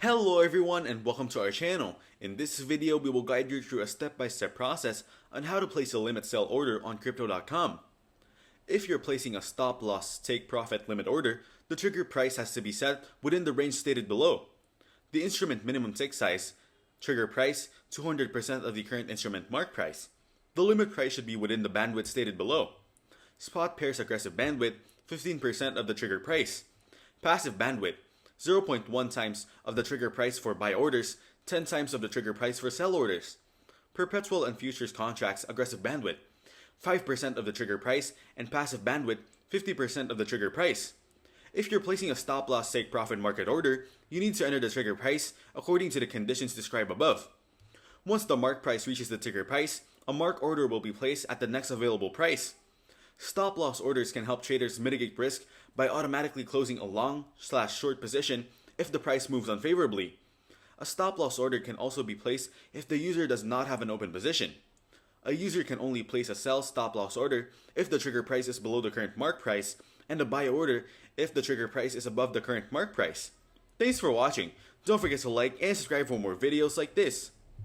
Hello everyone and welcome to our channel. In this video, we will guide you through a step-by-step process on how to place a limit sell order on Crypto.com. If you're placing a stop-loss take-profit limit order, the trigger price has to be set within the range stated below. The instrument minimum tick size, trigger price, 200% of the current instrument mark price. The limit price should be within the bandwidth stated below. Spot pairs aggressive bandwidth, 15% of the trigger price. Passive bandwidth, 0.1 times of the trigger price for buy orders, 10 times of the trigger price for sell orders. Perpetual and futures contracts aggressive bandwidth, 5% of the trigger price, and passive bandwidth, 50% of the trigger price. If you're placing a stop loss take profit market order, you need to enter the trigger price according to the conditions described above. Once the mark price reaches the trigger price, a mark order will be placed at the next available price. Stop loss orders can help traders mitigate risk by automatically closing a long/short position if the price moves unfavorably. A stop loss order can also be placed if the user does not have an open position. A user can only place a sell stop loss order if the trigger price is below the current mark price, and a buy order if the trigger price is above the current mark price. Thanks for watching. Don't forget to like and subscribe for more videos like this.